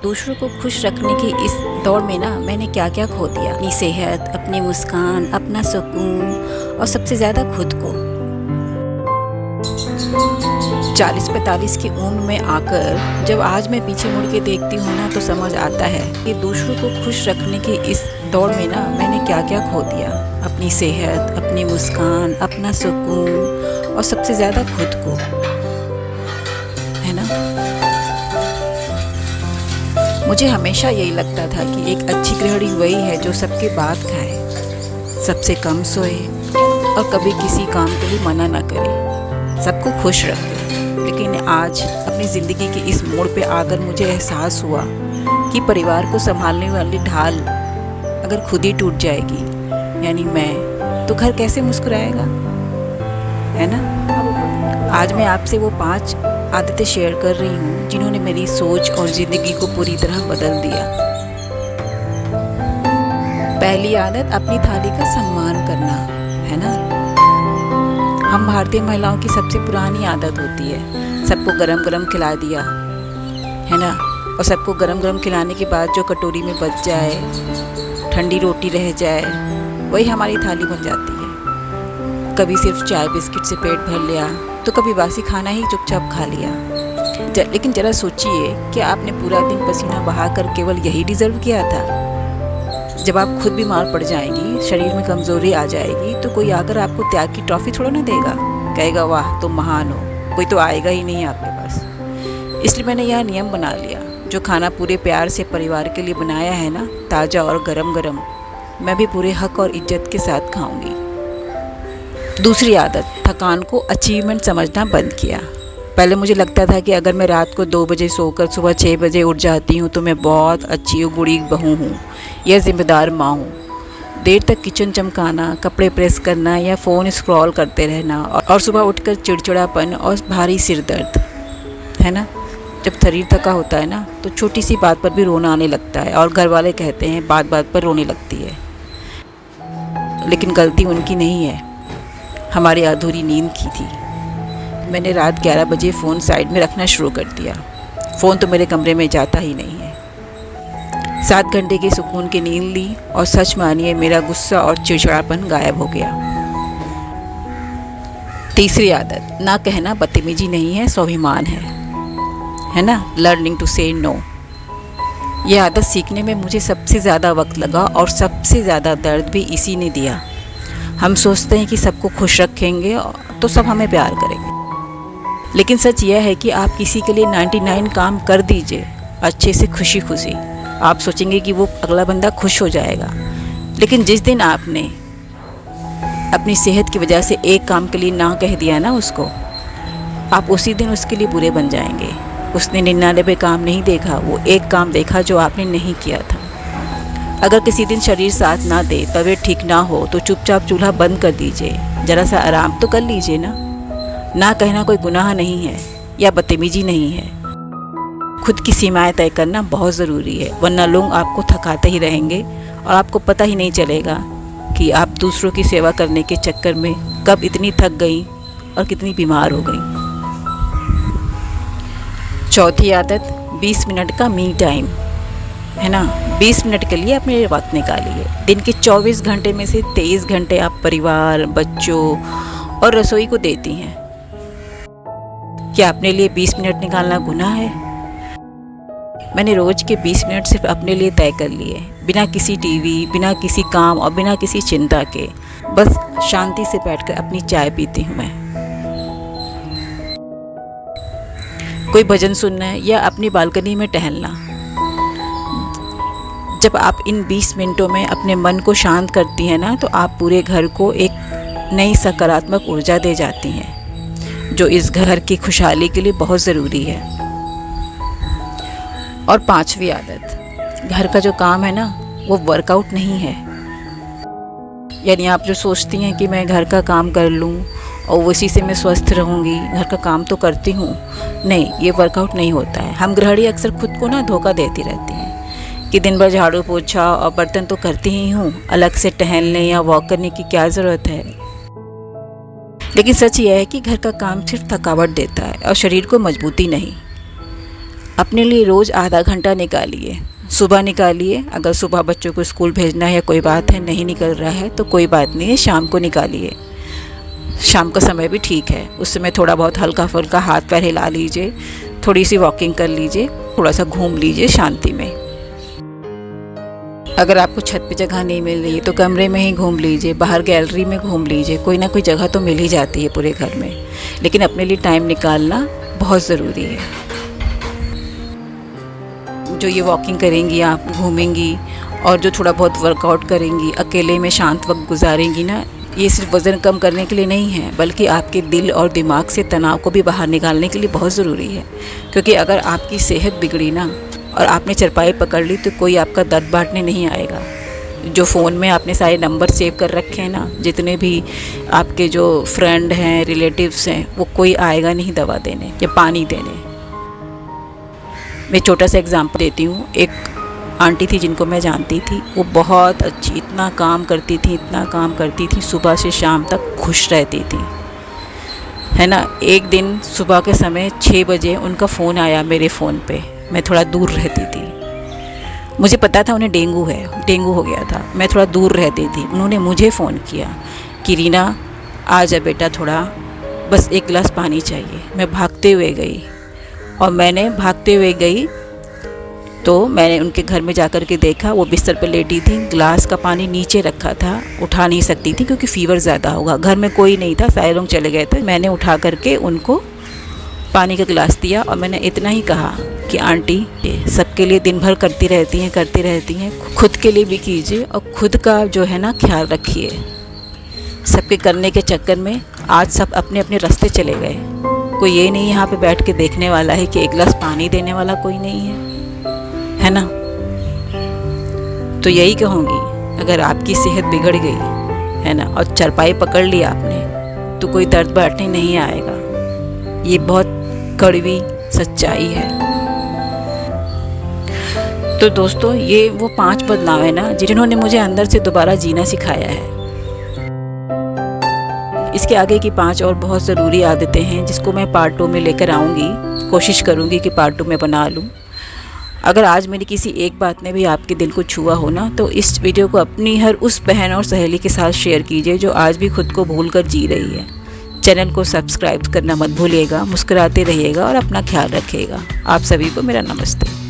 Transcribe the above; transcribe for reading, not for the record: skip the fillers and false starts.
दूसरों को खुश रखने की इस दौड़ में ना मैंने क्या क्या खो दिया। अपनी सेहत, अपनी मुस्कान, अपना सुकून और सबसे ज़्यादा खुद को। 40-45 की उम्र में आकर जब आज मैं पीछे मुड़ के देखती हूँ ना तो समझ आता है कि दूसरों को खुश रखने की इस दौड़ में ना मैंने क्या क्या खो दिया। अपनी सेहत, अपनी मुस्कान, अपना सुकून और सबसे ज़्यादा खुद को, है ना। मुझे हमेशा यही लगता था कि एक अच्छी गृहिणी वही है जो सबकी बात खाए, सबसे कम सोए और कभी किसी काम के लिए मना ना करे, सबको खुश रखे। लेकिन आज अपनी ज़िंदगी के इस मोड़ पे आकर मुझे एहसास हुआ कि परिवार को संभालने वाली ढाल अगर खुद ही टूट जाएगी, यानी मैं, तो घर कैसे मुस्कुराएगा, है ना। आज मैं आपसे वो 5 आदतें शेयर कर रही हूँ जिन्होंने मेरी सोच और ज़िंदगी को पूरी तरह बदल दिया। पहली आदत, अपनी थाली का सम्मान करना, है ना। हम भारतीय महिलाओं की सबसे पुरानी आदत होती है, सबको गरम गरम खिला दिया, है ना। और सबको गरम गरम खिलाने के बाद जो कटोरी में बच जाए, ठंडी रोटी रह जाए, वही हमारी थाली बन जाती है। कभी सिर्फ चाय बिस्किट से पेट भर लिया तो कभी बासी खाना ही चुपचाप खा लिया। लेकिन ज़रा सोचिए कि आपने पूरा दिन पसीना बहाकर केवल यही डिज़र्व किया था। जब आप खुद बीमार पड़ जाएंगी, शरीर में कमज़ोरी आ जाएगी, तो कोई आकर आपको त्याग की ट्रॉफ़ी थोड़ा ना देगा, कहेगा वाह तुम महान हो। कोई तो आएगा ही नहीं आपके पास। इसलिए मैंने यह नियम बना लिया, जो खाना पूरे प्यार से परिवार के लिए बनाया है ना, ताज़ा और गरम गरम, मैं भी पूरे हक और इज्जत के साथ खाऊंगी। दूसरी आदत, थकान को अचीवमेंट समझना बंद किया। पहले मुझे लगता था कि अगर मैं रात को 2 बजे सोकर सुबह 6 बजे उठ जाती हूँ तो मैं बहुत अच्छी गुड़ी बहू हूँ या ज़िम्मेदार माँ हूँ। देर तक किचन चमकाना, कपड़े प्रेस करना या फ़ोन स्क्रॉल करते रहना और सुबह उठकर चिड़चिड़ापन और भारी सिर दर्द, है ना। जब शरीर थका होता है ना तो छोटी सी बात पर भी रोना आने लगता है और घर वाले कहते हैं बात बात पर रोने लगती है। लेकिन गलती उनकी नहीं है, हमारी अधूरी नींद की थी। मैंने रात 11 बजे फ़ोन साइड में रखना शुरू कर दिया। फ़ोन तो मेरे कमरे में जाता ही नहीं है। 7 घंटे की सुकून की नींद ली और सच मानिए मेरा गुस्सा और चिड़चिड़ापन गायब हो गया। तीसरी आदत, ना कहना बदतमीजी नहीं है, स्वाभिमान है ना। लर्निंग टू से नो। यह आदत सीखने में मुझे सबसे ज़्यादा वक्त लगा और सबसे ज़्यादा दर्द भी इसी ने दिया। हम सोचते हैं कि सबको खुश रखेंगे तो सब हमें प्यार करेंगे, लेकिन सच यह है कि आप किसी के लिए 99 काम कर दीजिए अच्छे से, खुशी खुशी। आप सोचेंगे कि वो अगला बंदा खुश हो जाएगा, लेकिन जिस दिन आपने अपनी सेहत की वजह से एक काम के लिए ना कह दिया ना उसको, आप उसी दिन उसके लिए बुरे बन जाएंगे। उसने 99 काम नहीं देखा, वो एक काम देखा जो आपने नहीं किया था। अगर किसी दिन शरीर साथ ना दे, तबीयत ठीक ना हो, तो चुपचाप चूल्हा बंद कर दीजिए, ज़रा सा आराम तो कर लीजिए ना। ना कहना कोई गुनाह नहीं है या बदतमीजी नहीं है। खुद की सीमाएं तय करना बहुत ज़रूरी है, वरना लोग आपको थकाते ही रहेंगे और आपको पता ही नहीं चलेगा कि आप दूसरों की सेवा करने के चक्कर में कब इतनी थक गई और कितनी बीमार हो गई। चौथी आदत, 20 मिनट का मी टाइम, है ना। 20 मिनट के लिए अपने वक्त निकालिए। दिन के 24 घंटे में से 23 घंटे आप परिवार, बच्चों और रसोई को देती हैं। क्या अपने लिए 20 मिनट निकालना गुनाह है? मैंने रोज़ के 20 मिनट सिर्फ अपने लिए तय कर लिए, बिना किसी टीवी, बिना किसी काम और बिना किसी चिंता के। बस शांति से बैठकर अपनी चाय पीती हूँ मैं। कोई भजन सुनना है या अपनी बालकनी में टहलना। जब आप इन 20 मिनटों में अपने मन को शांत करती हैं ना, तो आप पूरे घर को एक नई सकारात्मक ऊर्जा दे जाती हैं, जो इस घर की खुशहाली के लिए बहुत ज़रूरी है। और 5वीं आदत, घर का जो काम है ना वो वर्कआउट नहीं है। यानी आप जो सोचती हैं कि मैं घर का काम कर लूँ और उसी से मैं स्वस्थ रहूँगी, घर का काम तो करती हूँ, नहीं, ये वर्कआउट नहीं होता है। हम गृहिणी अक्सर खुद को ना धोखा देती रहती हैं कि दिन भर झाड़ू पोछा और बर्तन तो करती ही हूँ, अलग से टहलने या वॉक करने की क्या ज़रूरत है। लेकिन सच यह है कि घर का काम सिर्फ थकावट देता है और शरीर को मजबूती नहीं। अपने लिए रोज़ आधा घंटा निकालिए। सुबह निकालिए, अगर सुबह बच्चों को स्कूल भेजना है कोई बात है, नहीं निकल रहा है तो कोई बात नहीं है, शाम को निकालिए। शाम का समय भी ठीक है, उस समय थोड़ा बहुत हल्का फुल्का हाथ पैर हिला लीजिए, थोड़ी सी वॉकिंग कर लीजिए, थोड़ा सा घूम लीजिए शांति में। अगर आपको छत पे जगह नहीं मिल रही तो कमरे में ही घूम लीजिए, बाहर गैलरी में घूम लीजिए, कोई ना कोई जगह तो मिल ही जाती है पूरे घर में। लेकिन अपने लिए टाइम निकालना बहुत ज़रूरी है। जो ये वॉकिंग करेंगी आप, घूमेंगी और जो थोड़ा बहुत वर्कआउट करेंगी, अकेले में शांत वक्त गुजारेंगी ना, ये सिर्फ वज़न कम करने के लिए नहीं है, बल्कि आपके दिल और दिमाग से तनाव को भी बाहर निकालने के लिए बहुत ज़रूरी है। क्योंकि अगर आपकी सेहत बिगड़ी ना और आपने चरपाई पकड़ ली तो कोई आपका दर्द बांटने नहीं आएगा। जो फ़ोन में आपने सारे नंबर सेव कर रखे हैं ना, जितने भी आपके जो फ्रेंड हैं, रिलेटिव्स हैं, वो कोई आएगा नहीं दवा देने या पानी देने। मैं छोटा सा एग्जांपल देती हूँ। एक आंटी थी जिनको मैं जानती थी, वो बहुत अच्छी, इतना काम करती थी, सुबह से शाम तक खुश रहती थी, है ना। एक दिन सुबह के समय 6 बजे उनका फ़ोन आया मेरे फ़ोन पे। मैं थोड़ा दूर रहती थी, मुझे पता था उन्हें डेंगू हो गया था, मैं थोड़ा दूर रहती थी। उन्होंने मुझे फ़ोन किया कि रीना आ जा बेटा, थोड़ा बस एक गिलास पानी चाहिए। मैं भागते हुए गई और मैंने भागते हुए गई तो मैंने उनके घर में जाकर के देखा, वो बिस्तर पर लेटी थी, गिलास का पानी नीचे रखा था, उठा नहीं सकती थी क्योंकि फ़ीवर ज़्यादा होगा। घर में कोई नहीं था, सारे लोग चले गए थे। मैंने उठा करके उनको पानी का गिलास दिया और मैंने इतना ही कहा कि आंटी सबके लिए दिन भर करती रहती हैं, खुद के लिए भी कीजिए और खुद का जो है ना ख्याल रखिए। सबके करने के चक्कर में आज सब अपने अपने रास्ते चले गए। कोई ये नहीं यहाँ पे बैठ के देखने वाला है कि एक गिलास पानी देने वाला कोई नहीं है ना। तो यही कहूँगी, अगर आपकी सेहत बिगड़ गई है ना और चरपाई पकड़ ली आपने तो कोई दर्द बांटने नहीं आएगा। ये बहुत कड़वी सच्चाई है। तो दोस्तों, ये वो 5 बदलाव है ना जिन्होंने मुझे अंदर से दोबारा जीना सिखाया है। इसके आगे की 5 और बहुत ज़रूरी आदतें हैं जिसको मैं पार्ट 2 में लेकर आऊँगी, कोशिश करूँगी कि पार्ट 2 में बना लूँ। अगर आज मेरी किसी एक बात ने भी आपके दिल को छुआ हो ना, तो इस वीडियो को अपनी हर उस बहन और सहेली के साथ शेयर कीजिए जो आज भी खुद को भूल कर जी रही है। चैनल को सब्सक्राइब करना मत भूलिएगा, मुस्कुराते रहिएगा और अपना ख्याल रखिएगा। आप सभी को मेरा नमस्ते।